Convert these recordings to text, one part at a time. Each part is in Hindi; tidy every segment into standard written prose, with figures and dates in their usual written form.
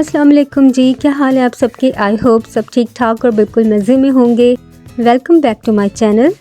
अस्सलाम वालेकुम जी, क्या हाल है आप सबके। आई होप सब ठीक ठाक और बिल्कुल मज़े में होंगे। Welcome back to my channel.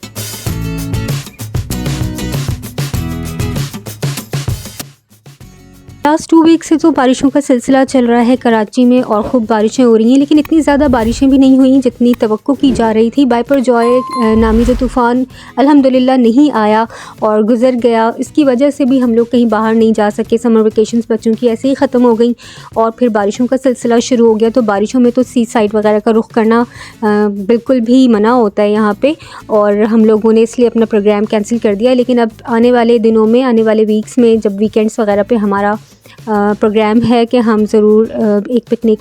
Last 2 week से तो बारिशों का सिलसिला चल रहा है कराची में और ख़ूब बारिशें हो रही हैं, लेकिन इतनी ज़्यादा बारिशें भी नहीं हुई जितनी तवक्को की जा रही थी। बाइपर जॉय नामी जो तूफ़ान अल्हम्दुलिल्लाह नहीं आया और गुज़र गया। इसकी वजह से भी हम लोग कहीं बाहर नहीं जा सके। समर वेकेशंस बच्चों की ऐसे ही ख़त्म हो गई और फिर बारिशों का सिलसिला शुरू हो गया। तो बारिशों में तो सी साइड वगैरह का रुख करना बिल्कुल भी मना होता है यहाँ पर, और हम लोगों ने इसलिए अपना प्रोग्राम कैंसिल कर दिया। लेकिन अब आने वाले दिनों में, आने वाले वीक्स में, जब वीकेंड्स वगैरह पे हमारा प्रोग्राम है कि हम ज़रूर एक पिकनिक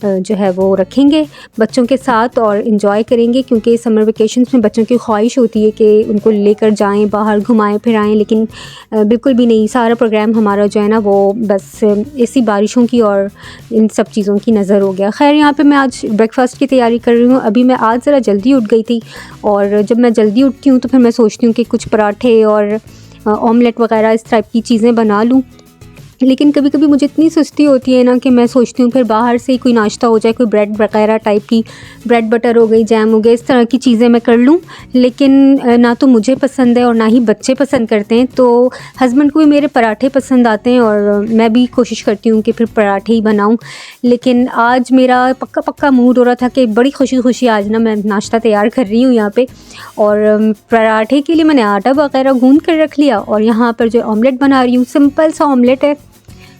जो है वो रखेंगे बच्चों के साथ और इन्जॉय करेंगे, क्योंकि समर वेकेशंस में बच्चों की ख्वाहिश होती है कि उनको लेकर जाएं, बाहर घुमाएं फिराएं, लेकिन बिल्कुल भी नहीं। सारा प्रोग्राम हमारा जो है ना वो बस इसी बारिशों की और इन सब चीज़ों की नज़र हो गया। खैर, यहाँ पे मैं आज ब्रेकफास्ट की तैयारी कर रही हूँ। अभी मैं आज ज़रा जल्दी उठ गई थी, और जब मैं जल्दी उठती हूँ तो फिर मैं सोचती हूँ कि कुछ पराठे और ऑमलेट वगैरह इस टाइप की चीज़ें बना लूँ। लेकिन कभी कभी मुझे इतनी सुस्ती होती है ना कि मैं सोचती हूँ फिर बाहर से ही कोई नाश्ता हो जाए, कोई ब्रेड वगैरह टाइप की, ब्रेड बटर हो गई, जैम हो गया, इस तरह की चीज़ें मैं कर लूँ। लेकिन ना तो मुझे पसंद है और ना ही बच्चे पसंद करते हैं। तो हस्बैंड को भी मेरे पराठे पसंद आते हैं और मैं भी कोशिश करती हूँ कि फिर पराठे ही बनाऊँ। लेकिन आज मेरा पक्का पक्का मूड हो रहा था कि बड़ी खुशी खुशी आज ना मैं नाश्ता तैयार कर रही हूँ यहाँ पर। और पराठे के लिए मैंने आटा वगैरह गूँध कर रख लिया और यहाँ पर जो ऑमलेट बना रही हूँ, सिंपल सा ऑमलेट है।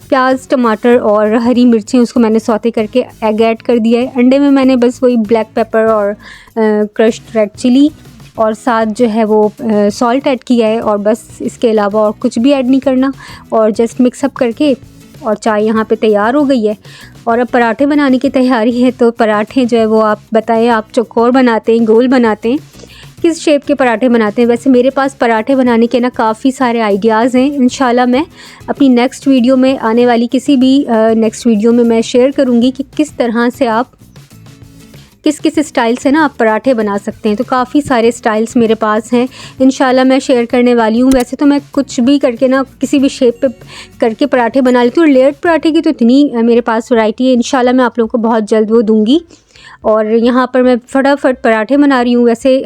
प्याज, टमाटर और हरी मिर्चें उसको मैंने सौते करके एग ऐड कर दिया है। अंडे में मैंने बस वही ब्लैक पेपर और क्रश्ड रेड चिली और साथ जो है वो सॉल्ट ऐड किया है, और बस इसके अलावा और कुछ भी ऐड नहीं करना, और जस्ट मिक्सअप करके और चाय यहाँ पे तैयार हो गई है। और अब पराठे बनाने की तैयारी है। तो पराठे जो है वो आप बताएं, आप चौकोर बनाते हैं, गोल बनाते हैं, किस शेप के पराठे बनाते हैं। वैसे मेरे पास पराठे बनाने के ना काफ़ी सारे आइडियाज़ हैं। इंशाल्लाह मैं अपनी नेक्स्ट वीडियो में, आने वाली किसी भी नेक्स्ट वीडियो में मैं शेयर करूँगी कि किस तरह से आप किस किस स्टाइल से ना आप पराठे बना सकते हैं। तो काफ़ी सारे स्टाइल्स मेरे पास हैं, इंशाल्लाह मैं शेयर करने वाली हूँ। वैसे तो मैं कुछ भी करके ना किसी भी शेप पे करके पराठे बना लेती हूँ। लेयर्ड पराठे की तो इतनी मेरे पास वैरायटी है, इंशाल्लाह मैं आप लोगों को बहुत जल्द वो दूँगी। और यहाँ पर मैं फटाफट पराठे बना रही हूँ। वैसे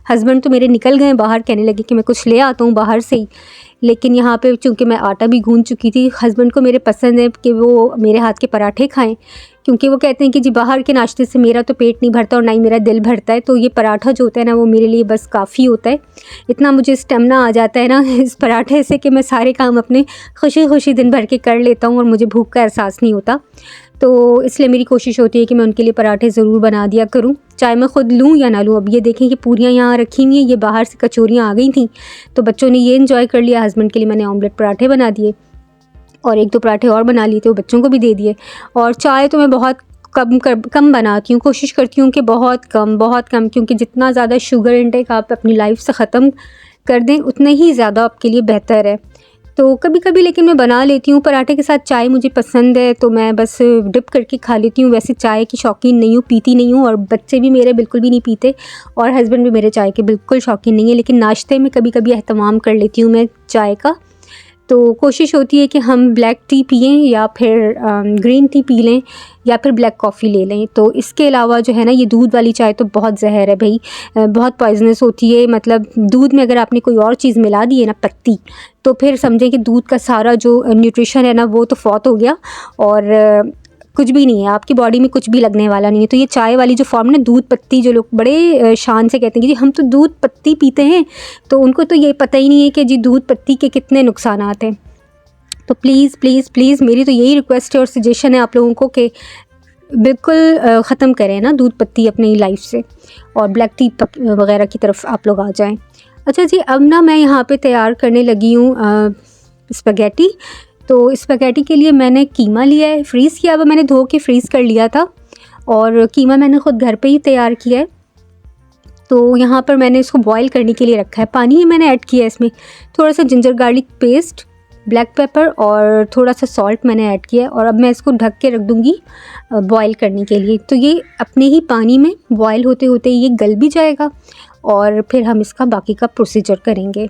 हस्बैंड तो मेरे निकल गए बाहर, कहने लगे कि मैं कुछ ले आता हूँ बाहर से ही। लेकिन यहाँ पे चूँकि मैं आटा भी गूँध चुकी थी, हस्बैंड को मेरे पसंद है कि वो मेरे हाथ के पराठे खाएं, क्योंकि वो कहते हैं कि जी बाहर के नाश्ते से मेरा तो पेट नहीं भरता और ना ही मेरा दिल भरता है। तो ये पराठा जो होता है ना वो मेरे लिए बस काफ़ी होता है। इतना मुझे स्टेमिना आ जाता है ना इस पराठे से कि मैं सारे काम अपने खुशी खुशी दिन भर के कर लेता हूँ और मुझे भूख का एहसास नहीं होता। तो इसलिए मेरी कोशिश होती है कि मैं उनके लिए पराठे ज़रूर बना दिया करूं, चाहे मैं ख़ुद लूं या ना लूं। अब ये देखें कि पूरियां यहाँ रखी हुई हैं, ये बाहर से कचौरियाँ आ गई थी, तो बच्चों ने ये एंजॉय कर लिया। हस्बैंड के लिए मैंने ऑमलेट पराठे बना दिए और 1-2 पराठे और बना लिए थे, वो बच्चों को भी दे दिए। और चाय तो मैं बहुत कम बनाती हूँ, कोशिश करती हूँ कि बहुत कम, क्योंकि जितना ज़्यादा शुगर इंटेक आप अपनी लाइफ से ख़त्म कर दें उतना ही ज़्यादा आपके लिए बेहतर है। तो कभी कभी लेकिन मैं बना लेती हूँ। पराठे के साथ चाय मुझे पसंद है तो मैं बस डिप करके खा लेती हूँ। वैसे चाय की शौकीन नहीं हूँ, पीती नहीं हूँ, और बच्चे भी मेरे बिल्कुल भी नहीं पीते, और हस्बैंड भी मेरे चाय के बिल्कुल शौकीन नहीं है। लेकिन नाश्ते में कभी कभी एहतमाम कर लेती हूँ मैं चाय का। तो कोशिश होती है कि हम ब्लैक टी पिएं या फिर ग्रीन टी पी लें या फिर ब्लैक कॉफ़ी ले लें। तो इसके अलावा जो है ना, ये दूध वाली चाय तो बहुत जहर है भाई, बहुत पॉइजनस होती है। मतलब दूध में अगर आपने कोई और चीज़ मिला दी है ना, पत्ती, तो फिर समझें कि दूध का सारा जो न्यूट्रिशन है ना वो तो फौत हो गया और कुछ भी नहीं है, आपकी बॉडी में कुछ भी लगने वाला नहीं है। तो ये चाय वाली जो फॉर्म ना, दूध पत्ती, जो लोग बड़े शान से कहते हैं कि जी हम तो दूध पत्ती पीते हैं, तो उनको तो ये पता ही नहीं है कि जी दूध पत्ती के कितने नुकसानात हैं। तो प्लीज़ प्लीज़ प्लीज़ मेरी तो यही रिक्वेस्ट है और सजेशन है आप लोगों को कि बिल्कुल ख़त्म करें ना दूध पत्ती अपनी लाइफ से, और ब्लैक टी वगैरह की तरफ आप लोग आ जाएँ। अच्छा जी, अब ना मैं यहाँ पे तैयार करने लगी हूँ स्पैगेटी। तो स्पैगेटी के लिए मैंने कीमा लिया है, फ्रीज़ किया हुआ, मैंने धो के फ्रीज़ कर लिया था, और कीमा मैंने ख़ुद घर पे ही तैयार किया है। तो यहाँ पर मैंने इसको बॉईल करने के लिए रखा है। पानी ही मैंने ऐड किया है, इसमें थोड़ा सा ginger garlic paste, black pepper और थोड़ा सा सॉल्ट मैंने ऐड किया है, और अब मैं इसको ढक के रख दूँगी बॉईल करने के लिए। तो ये अपने ही पानी में बॉईल होते होते ये गल भी जाएगा, और फिर हम इसका बाकी का प्रोसीजर करेंगे।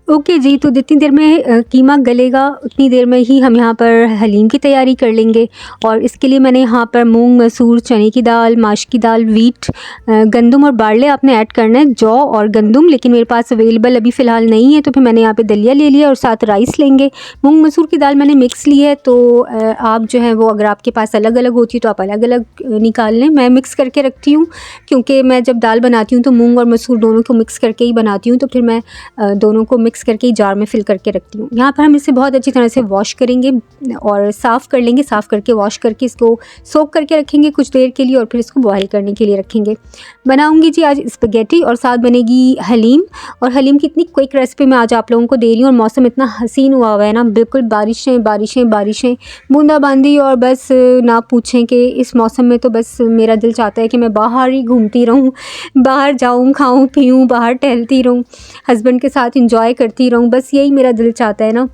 ओके जी, तो जितनी देर में कीमा गलेगा उतनी देर में ही हम यहाँ पर हलीम की तैयारी कर लेंगे। और इसके लिए मैंने यहाँ पर मूंग, मसूर, चने की दाल, माश की दाल, वीट, गंदम और बारले आपने ऐड करना है, जौ और गंदम, लेकिन मेरे पास अवेलेबल अभी फ़िलहाल नहीं है, तो फिर मैंने यहाँ पे दलिया ले लिया और साथ राइस लेंगे। मूंग मसूर की दाल मैंने मिक्स ली है, तो आप जो है वो अगर आपके पास अलग अलग होती है तो आप अलग अलग निकाल लें। मैं मिक्स करके रखती हूँ, क्योंकि मैं जब दाल बनाती हूँ तो मूंग और मसूर दोनों को मिक्स करके ही बनाती हूँ, तो फिर मैं दोनों को मिक्स करके ही जार में फिल करके रखती हूँ। यहाँ पर हम इसे बहुत अच्छी तरह से वॉश करेंगे और साफ़ कर लेंगे। साफ़ करके वॉश करके इसको सोक करके रखेंगे कुछ देर के लिए और फिर इसको बॉयल करने के लिए रखेंगे। बनाऊंगी जी आज स्पैगेटी और साथ बनेगी हलीम। और हलीम की इतनी क्विक रेसिपी मैं आज आप लोगों को दे रही हूँ। और मौसम इतना हसीन हुआ है ना, बिल्कुल बारिशें बारिशें बारिशें, बूंदाबांदी, और बस ना पूछें कि इस मौसम में तो बस मेरा दिल चाहता है कि मैं बाहर ही घूमती रहूँ, बाहर जाऊँ, खाऊँ पीऊँ, बाहर टहलती रहूँ, हस्बैंड के साथ इंजॉय करती रहूँ, बस यही मेरा दिल चाहता है ना।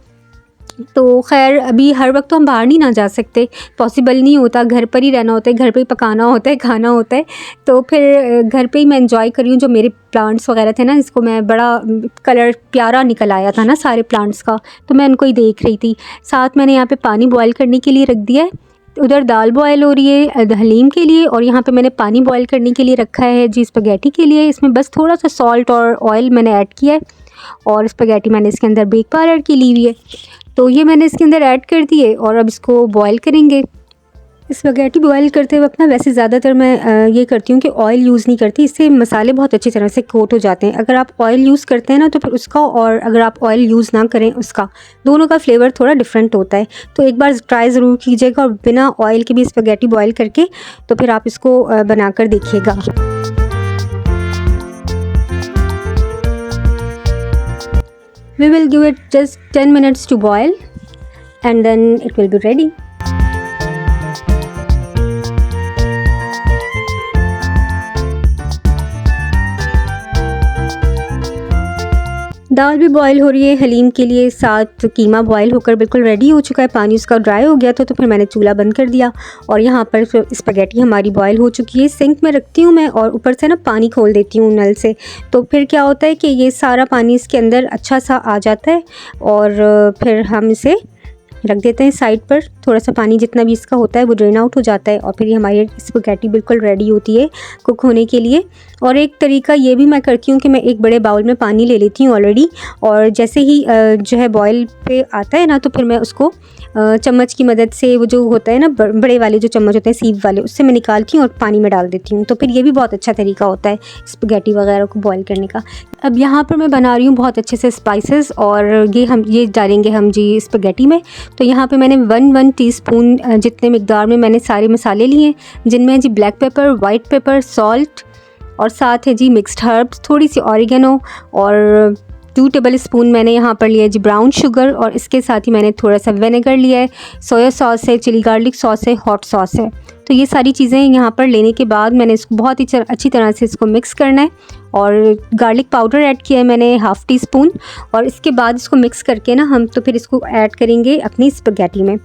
तो खैर अभी हर वक्त तो हम बाहर नहीं ना जा सकते, पॉसिबल नहीं होता, घर पर ही रहना होता है, घर पे ही पकाना होता है, खाना होता है। तो फिर घर पे ही मैं एंजॉय कर रही हूँ। जो मेरे प्लांट्स वगैरह थे ना, इसको मैं बड़ा कलर प्यारा निकल आया था ना सारे प्लांट्स का, तो मैं उनको ही देख रही थी। साथ मैंने यहाँ पे पानी बॉयल करने के लिए रख दिया है। उधर दाल बॉयल हो रही है हलीम के लिए, और यहाँ पे मैंने पानी बॉयल करने के लिए रखा है जी स्पैगेटी के लिए। इसमें बस थोड़ा सा सॉल्ट और ऑयल मैंने ऐड किया है, और स्पैगेटी मैंने इसके अंदर बेक पाउडर की ली हुई है, तो ये मैंने इसके अंदर ऐड कर दिए और अब इसको बॉयल करेंगे। स्पैगेटी बॉयल करते वक्त ना वैसे ज़्यादातर मैं ये करती हूँ कि ऑयल यूज़ नहीं करती, इससे मसाले बहुत अच्छी तरह से कोट हो जाते हैं। अगर आप ऑयल यूज़ करते हैं ना तो फिर उसका, और अगर आप ऑयल यूज़ ना करें उसका, दोनों का फ्लेवर थोड़ा डिफरेंट होता है। तो एक बार ट्राई ज़रूर कीजिएगा, और बिना ऑयल के भी स्पैगेटी बॉयल करके तो फिर आप इसको बना कर देखिएगा। We will give it just 10 minutes to boil and then it will be ready. दाल भी बॉयल हो रही है हलीम के लिए, साथ कीमा बॉयल होकर बिल्कुल रेडी हो चुका है, पानी उसका ड्राई हो गया तो फिर मैंने चूल्हा बंद कर दिया। और यहाँ पर स्पैगेटी हमारी बॉयल हो चुकी है। सिंक में रखती हूँ मैं और ऊपर से ना पानी खोल देती हूँ नल से, तो फिर क्या होता है कि ये सारा पानी इसके अंदर अच्छा सा आ जाता है, और फिर हम इसे रख देते हैं साइड पर। थोड़ा सा पानी जितना भी इसका होता है वो ड्रेन आउट हो जाता है, और फिर ये हमारी स्पैगेटी बिल्कुल रेडी होती है कुक होने के लिए। और एक तरीका ये भी मैं करती हूँ कि मैं एक बड़े बाउल में पानी ले लेती हूँ ऑलरेडी, और जैसे ही जो है बॉयल पे आता है ना तो फिर मैं उसको चम्मच की मदद से, वो जो होता है ना बड़े वाले जो चम्मच होते हैं सीव वाले, उससे मैं निकालती हूँ और पानी में डाल देती हूँ। तो फिर ये भी बहुत अच्छा तरीका होता है स्पैगेटी वगैरह को बॉयल करने का। अब यहाँ पर मैं बना रही हूँ बहुत अच्छे से स्पाइसेस, और ये डालेंगे हम जी स्पैगेटी में। तो यहाँ पे मैंने 1 टीस्पून जितने मिकदार में मैंने सारे मसाले लिए हैं, जिनमें जी black pepper, white pepper, salt, और साथ है जी मिक्स्ड हर्ब्स, थोड़ी सी ऑरिगेनो, और 2 टेबल स्पून मैंने यहाँ पर लिया जी ब्राउन शुगर, और इसके साथ ही मैंने थोड़ा सा विनेगर लिया है, सोया सॉस है, चिली गार्लिक सॉस है, हॉट सॉस है। तो ये सारी चीज़ें यहाँ पर लेने के बाद मैंने इसको बहुत ही अच्छी तरह से इसको मिक्स करना है। और गार्लिक पाउडर ऐड किया है मैंने 1/2 टीस्पून, और इसके बाद इसको मिक्स करके ना हम तो फिर इसको ऐड करेंगे अपनी स्पैगेटी में।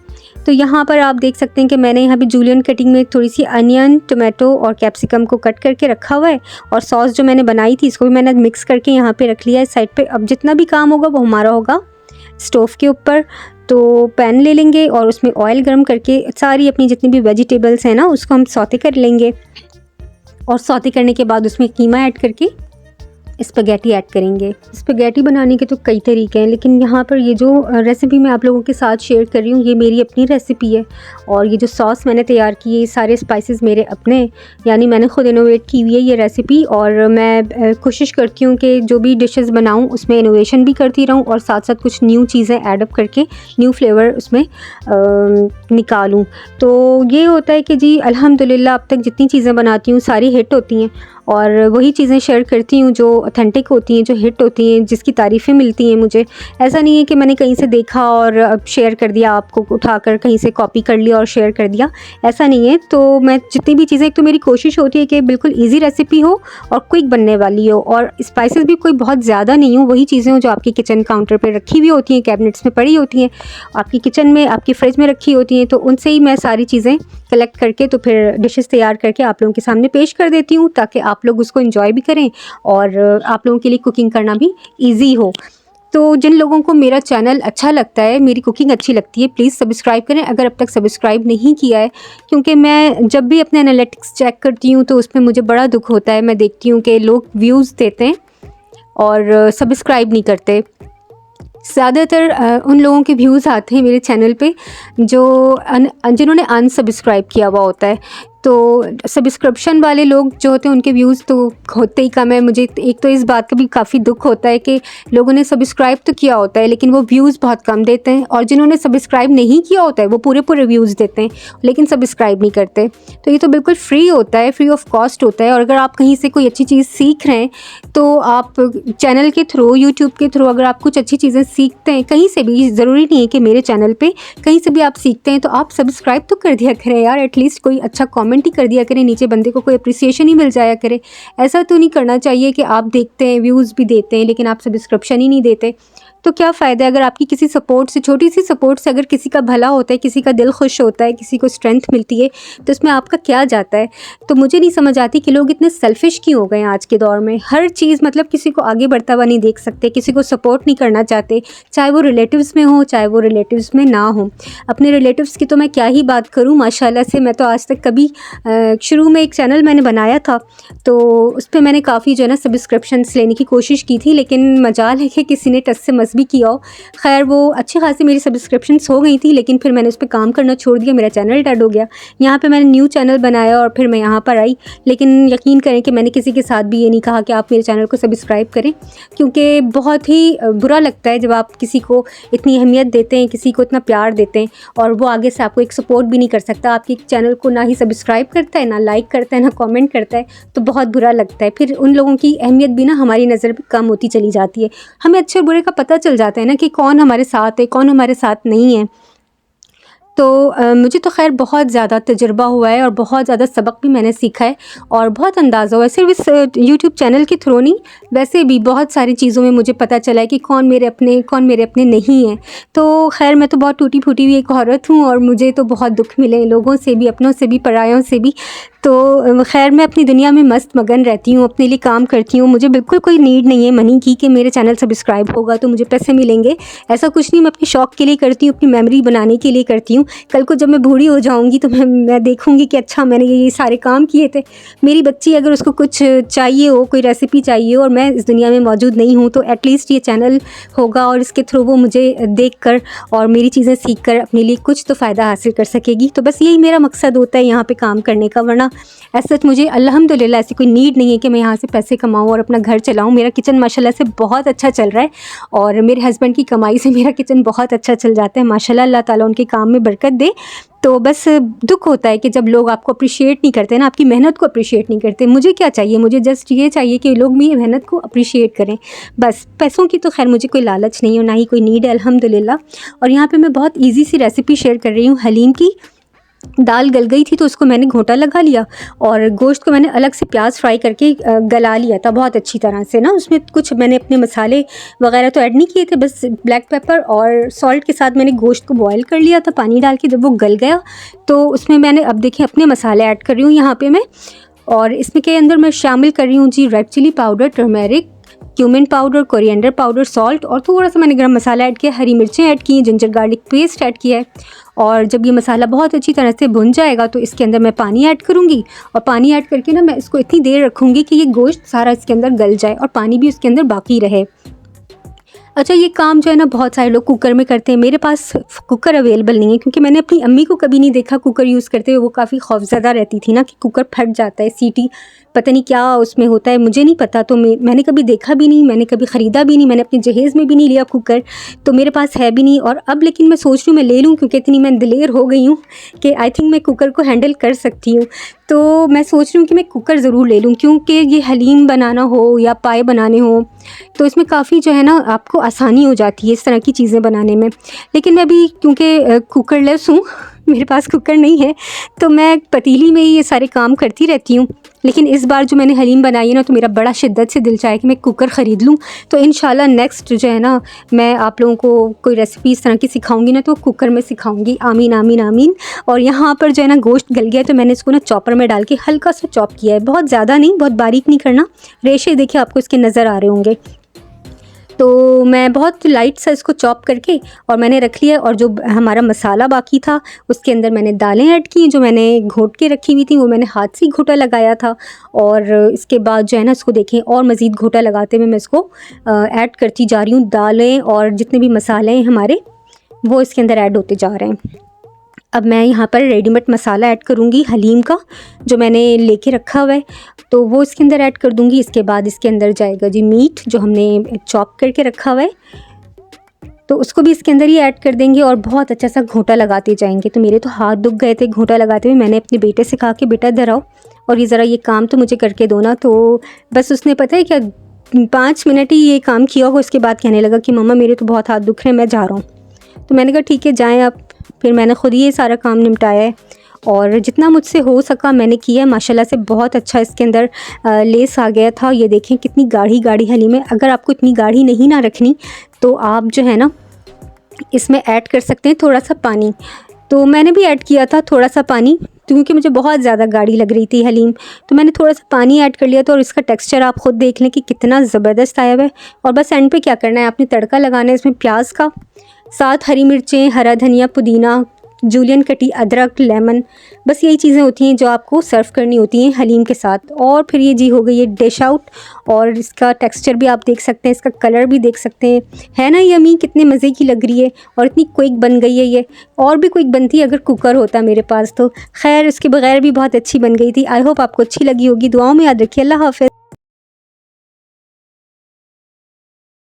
तो यहाँ पर आप देख सकते हैं कि मैंने यहाँ पे जूलियन कटिंग में थोड़ी सी अनियन, टोमेटो और कैप्सिकम को कट करके रखा हुआ है, और सॉस जो मैंने बनाई थी इसको भी मैंने मिक्स करके यहाँ पे रख लिया है साइड पे। अब जितना भी काम होगा वो हमारा होगा स्टोव के ऊपर। तो पैन ले लेंगे और उसमें ऑयल गर्म करके सारी अपनी जितनी भी वेजिटेबल्स हैं ना उसको हम सौते कर लेंगे, और सौते करने के बाद उसमें कीमा ऐड करके स्पैगेटी ऐड करेंगे। स्पैगेटी बनाने के तो कई तरीके हैं, लेकिन यहाँ पर ये जो रेसिपी मैं आप लोगों के साथ शेयर कर रही हूँ ये मेरी अपनी रेसिपी है, और ये जो सॉस मैंने तैयार की है ये सारे स्पाइसेस मेरे अपने, यानी मैंने खुद इनोवेट की हुई है ये रेसिपी। और मैं कोशिश करती हूँ कि जो भी डिशेस बनाऊँ उसमें इनोवेशन भी करती रहूँ, और साथ साथ कुछ न्यू चीज़ें ऐड अप करके न्यू फ्लेवर उसमें निकालूँ। तो ये होता है कि जी अल्हम्दुलिल्लाह अब तक जितनी चीज़ें बनाती हूँ सारी हिट होती हैं, और वही चीज़ें शेयर करती हूँ जो ऑथेंटिक होती हैं, जो हिट होती हैं, जिसकी तारीफ़ें मिलती हैं मुझे। ऐसा नहीं है कि मैंने कहीं से देखा और अब शेयर कर दिया, आपको उठाकर कहीं से कॉपी कर लिया और शेयर कर दिया, ऐसा नहीं है। तो मैं जितनी भी चीज़ें, एक तो मेरी कोशिश होती है कि बिल्कुल ईजी रेसिपी हो और क्विक बनने वाली हो, और स्पाइसेस भी कोई बहुत ज़्यादा नहीं हो, वही चीज़ें हो जो आपकी किचन काउंटर पर रखी हुई होती हैं, कैबिनेट्स में पड़ी होती हैं, आपकी किचन में, आपकी फ्रिज में रखी होती हैं। तो उनसे ही मैं सारी चीज़ें कलेक्ट करके तो फिर डिशेस तैयार करके आप लोगों के सामने पेश कर देती हूँ, ताकि आप लोग उसको एंजॉय भी करें और आप लोगों के लिए कुकिंग करना भी इजी हो। तो जिन लोगों को मेरा चैनल अच्छा लगता है, मेरी कुकिंग अच्छी लगती है, प्लीज़ सब्सक्राइब करें अगर अब तक सब्सक्राइब नहीं किया है, क्योंकि मैं जब भी अपने एनालिटिक्स चेक करती हूँ तो उसमें मुझे बड़ा दुख होता है। मैं देखती हूँ कि लोग व्यूज़ देते हैं और सब्सक्राइब नहीं करते। ज़्यादातर उन लोगों के व्यूज़ आते हैं मेरे चैनल पे जिन्होंने अनसब्सक्राइब किया हुआ होता है। तो सब्सक्रिप्शन वाले लोग जो होते हैं उनके व्यूज़ तो होते ही कम है। मुझे एक तो इस बात का भी काफ़ी दुख होता है कि लोगों ने सब्सक्राइब तो किया होता है लेकिन वो व्यूज़ बहुत कम देते हैं, और जिन्होंने सब्सक्राइब नहीं किया होता है वो पूरे व्यूज़ देते हैं लेकिन सब्सक्राइब नहीं करते। तो ये तो बिल्कुल फ्री होता है, फ्री ऑफ कॉस्ट होता है। और अगर आप कहीं से कोई अच्छी चीज़ सीख रहे हैं तो आप चैनल के थ्रू, यूट्यूब के थ्रू अगर आप कुछ अच्छी चीज़ें सीखते हैं कहीं से भी, ज़रूरी नहीं है कि मेरे चैनल पे, कहीं से भी आप सीखते हैं तो आप सब्सक्राइब तो कर दिया करें यार। एटलीस्ट कोई अच्छा कमेंट ही कर दिया करें, नीचे बंदे को कोई अप्रिसिएशन ही मिल जाया करे। ऐसा तो नहीं करना चाहिए कि आप देखते हैं, व्यूज़ भी देते हैं लेकिन आप सब्सक्रिप्शन ही नहीं देते। तो क्या फ़ायदा है अगर आपकी किसी सपोर्ट से, छोटी सी सपोर्ट से अगर किसी का भला होता है, किसी का दिल खुश होता है, किसी को स्ट्रेंथ मिलती है, तो इसमें आपका क्या जाता है। तो मुझे नहीं समझ आती कि लोग इतने सेल्फिश क्यों हो गए हैं आज के दौर में। हर चीज़ मतलब किसी को आगे बढ़ता हुआ नहीं देख सकते, किसी को सपोर्ट नहीं करना चाहते, चाहे वो रिलेटिव्स में हो चाहे वो रिलेटिव्स में ना हो। अपने रिलेटिव्स की तो मैं क्या ही बात करूँ, माशाल्लाह से मैं तो आज तक कभी शुरू में एक चैनल मैंने बनाया था तो उस पर मैंने काफ़ी जो है ना सब्सक्रिप्शंस लेने की कोशिश की थी, लेकिन मजाल है कि किसी ने टस से मस भी किया हो। खैर वो अच्छी खासी मेरी सब्सक्रिप्शंस हो गई थी लेकिन फिर मैंने उस पर काम करना छोड़ दिया, मेरा चैनल डेड हो गया। यहाँ पे मैंने न्यू चैनल बनाया और फिर मैं यहाँ पर आई, लेकिन यकीन करें कि मैंने किसी के साथ भी ये नहीं कहा कि आप मेरे चैनल को सब्सक्राइब करें, क्योंकि बहुत ही बुरा लगता है जब आप किसी को इतनी अहमियत देते हैं, किसी को इतना प्यार देते हैं और वो आगे से आपको एक सपोर्ट भी नहीं कर सकता, आपके चैनल को ना ही सब्सक्राइब करता है, ना लाइक करता है, ना कमेंट करता है। तो बहुत बुरा लगता है। फिर उन लोगों की अहमियत भी ना हमारी नज़र में कम होती चली जाती है। हमें अच्छे और बुरे का पता चल जाता है ना कि कौन हमारे साथ है, कौन हमारे साथ नहीं है। तो मुझे तो ख़ैर बहुत ज़्यादा तजुर्बा हुआ है और बहुत ज़्यादा सबक भी मैंने सीखा है और बहुत अंदाज़ा हुआ है। सिर्फ इस यूट्यूब चैनल के थ्रू नहीं, वैसे भी बहुत सारी चीज़ों में मुझे पता चला है कि कौन मेरे अपने नहीं हैं। तो ख़ैर मैं तो बहुत टूटी फूटी हुई एक औरत हूँ और मुझे तो बहुत दुख मिले लोगों से भी, अपनों से भी, परायों से भी। तो ख़ैर मैं अपनी दुनिया में मस्त मगन रहती हूँ, अपने लिए काम करती हूँ। मुझे बिल्कुल कोई नीड नहीं है मनी की कि मेरे चैनल सब्सक्राइब होगा तो मुझे पैसे मिलेंगे, ऐसा कुछ नहीं। मैं अपने शौक़ के लिए करती हूँ, अपनी मेमोरी बनाने के लिए करती हूँ। कल को जब मैं बूढ़ी हो जाऊँगी तो मैं देखूँगी कि अच्छा मैंने ये सारे काम किए थे। मेरी बच्ची अगर उसको कुछ चाहिए हो, कोई रेसिपी चाहिए और मैं इस दुनिया में मौजूद नहीं हूँ, तो एटलीस्ट ये चैनल होगा और इसके थ्रू वो मुझे देख कर और मेरी चीज़ें सीख कर अपने लिए कुछ तो फ़ायदा हासिल कर सकेगी। तो बस यही मेरा मकसद होता है यहाँ पे काम करने का। वरना ऐसा मुझे अल्हम्दुलिल्लाह ऐसी कोई नीड नहीं है कि मैं यहाँ से पैसे कमाऊँ और अपना घर चलाऊँ। मेरा किचन माशाल्लाह से बहुत अच्छा चल रहा है और मेरे हस्बैंड की कमाई से मेरा किचन बहुत अच्छा चल जाता है माशाल्लाह। अल्लाह ताला उनके काम में बरकत दे। तो बस दुख होता है कि जब लोग आपको अप्रिशिएट नहीं करते ना, आपकी मेहनत को अप्रिशिएट नहीं करते। मुझे क्या चाहिए, मुझे जस्ट ये चाहिए कि लोग मेरी मेहनत को अप्रिशिएट करें बस। पैसों की तो खैर मुझे कोई लालच नहीं है, ना ही कोई नीड है अल्हम्दुलिल्लाह। और यहाँ पे मैं बहुत ईजी सी रेसिपी शेयर कर रही हूँ हलीम की। दाल गल गई थी तो उसको मैंने घोंटा लगा लिया और गोश्त को मैंने अलग से प्याज फ्राई करके गला लिया था बहुत अच्छी तरह से ना। उसमें कुछ मैंने अपने मसाले वगैरह तो ऐड नहीं किए थे, बस ब्लैक पेपर और सॉल्ट के साथ मैंने गोश्त को बॉईल कर लिया था पानी डाल के। जब वो गल गया तो उसमें मैंने, अब देखिए, अपने मसाले ऐड कर रही हूँ यहाँ पे मैं। और इसमें के अंदर मैं शामिल कर रही हूँ जी red chilli powder, turmeric, cumin powder, coriander powder, salt और थोड़ा सा मैंने गरम मसाला ऐड किया, हरी मिर्चें ऐड की, जिंजर गार्लिक पेस्ट ऐड किया है। और जब ये मसाला बहुत अच्छी तरह से भुन जाएगा तो इसके अंदर मैं पानी ऐड करूँगी और पानी ऐड करके ना मैं इसको इतनी देर रखूँगी कि ये गोश्त सारा इसके अंदर गल जाए और पानी भी उसके अंदर बाकी रहे। अच्छा, ये काम जो है ना बहुत सारे लोग कुकर में करते हैं। मेरे पास कुकर अवेलेबल नहीं है क्योंकि मैंने अपनी अम्मी को कभी नहीं देखा कुकर यूज़ करते हुए। वो काफ़ी खौफज़दा रहती थी ना कि कुकर फट जाता है, सीटी पता नहीं क्या उसमें होता है, मुझे नहीं पता। तो मैंने कभी देखा भी नहीं, मैंने कभी ख़रीदा भी नहीं, मैंने अपने जहेज़ में भी नहीं लिया कुकर, तो मेरे पास है भी नहीं। और अब लेकिन मैं सोच रही हूँ मैं ले लूँ क्योंकि इतनी मैं दिलेर हो गई हूँ कि आई थिंक मैं कुकर को हैंडल कर सकती हूँ। तो मैं सोच रही हूँ कि मैं कुकर ज़रूर ले लूँ क्योंकि ये हलीम बनाना हो या पाए बनाने हो तो इसमें काफ़ी जो है ना आपको आसानी हो जाती है इस तरह की चीज़ें बनाने में। लेकिन मैं भी क्योंकि कुकरलेस हूँ, मेरे पास कुकर नहीं है, तो मैं पतीली में ही ये सारे काम करती रहती हूँ। लेकिन इस बार जो मैंने हलीम बनाई है ना तो मेरा बड़ा शिद्दत से दिल चाहे कि मैं कुकर ख़रीद लूँ। तो इंशाल्लाह नेक्स्ट जो है ना मैं आप लोगों को कोई रेसिपी इस तरह की सिखाऊंगी ना तो कुकर में सिखाऊंगी। आमीन आमीन आमीन। और यहाँ पर जो है ना गोश्त गल गया तो मैंने इसको ना चॉपर में डाल के हल्का सा चॉप किया है, बहुत ज़्यादा नहीं, बहुत बारीक नहीं करना। रेशे देखिए आपको इसके नज़र आ रहे होंगे। तो मैं बहुत लाइट सा इसको चॉप करके और मैंने रख लिया। और जो हमारा मसाला बाकी था उसके अंदर मैंने दालें ऐड की, जो मैंने घोट के रखी हुई थी वो मैंने हाथ से ही घोटा लगाया था। और इसके बाद जो है ना इसको देखें और मज़ीद घोटा लगाते हुए मैं इसको ऐड करती जा रही हूँ। दालें और जितने भी मसाले हैं हमारे वो इसके अंदर ऐड होते जा रहे हैं। अब मैं यहाँ पर रेडीमेड मसाला ऐड करूँगी हलीम का, जो मैंने लेके रखा हुआ है, तो वो इसके अंदर ऐड कर दूँगी। इसके बाद इसके अंदर जाएगा जी मीट जो हमने चॉप करके रखा हुआ है, तो उसको भी इसके अंदर ही ऐड कर देंगे और बहुत अच्छा सा घोंटा लगाते जाएंगे। तो मेरे तो हाथ दुख गए थे घोंटा लगाते हुए। मैंने अपने बेटे से कहा कि बेटा इधर आओ और ये ज़रा ये काम तो मुझे करके दो ना। तो बस उसने पता है क्या 5 मिनट ही ये काम किया हो, उसके बाद कहने लगा कि मम्मा मेरे तो बहुत हाथ दुख रहे हैं, मैं जा रहा हूँ। तो मैंने कहा ठीक है जाएँ आप। फिर मैंने ख़ुद ही ये सारा काम निपटाया है और जितना मुझसे हो सका मैंने किया है। माशाल्लाह से बहुत अच्छा इसके अंदर लेस आ गया था। ये देखें कितनी गाढ़ी गाढ़ी हलीम है। अगर आपको इतनी गाढ़ी नहीं ना रखनी तो आप जो है ना इसमें ऐड कर सकते हैं थोड़ा सा पानी। तो मैंने भी ऐड किया था थोड़ा सा पानी, क्योंकि मुझे बहुत ज़्यादा गाढ़ी लग रही थी हलीम, तो मैंने थोड़ा सा पानी ऐड कर लिया था। और इसका टेक्सचर आप ख़ुद देख लें कि कितना ज़बरदस्त आया हुआ है। और बस एंड पे क्या करना है, आपने तड़का लगाना है इसमें प्याज का, साथ हरी मिर्चें, हरा धनिया, पुदीना, जूलियन कटी अदरक, लेमन, बस यही चीज़ें होती हैं जो आपको सर्व करनी होती हैं हलीम के साथ। और फिर ये जी हो गई है डिश आउट। और इसका टेक्सचर भी आप देख सकते हैं, इसका कलर भी देख सकते हैं, है ना यम्मी, कितने मज़े की लग रही है और इतनी क्विक बन गई है ये। और भी क्विक बनती अगर कुकर होता मेरे पास तो, खैर उसके बगैर भी बहुत अच्छी बन गई थी। आई होप आपको अच्छी लगी होगी। दुआओं में याद रखिए। अल्लाह हाफ़िज़।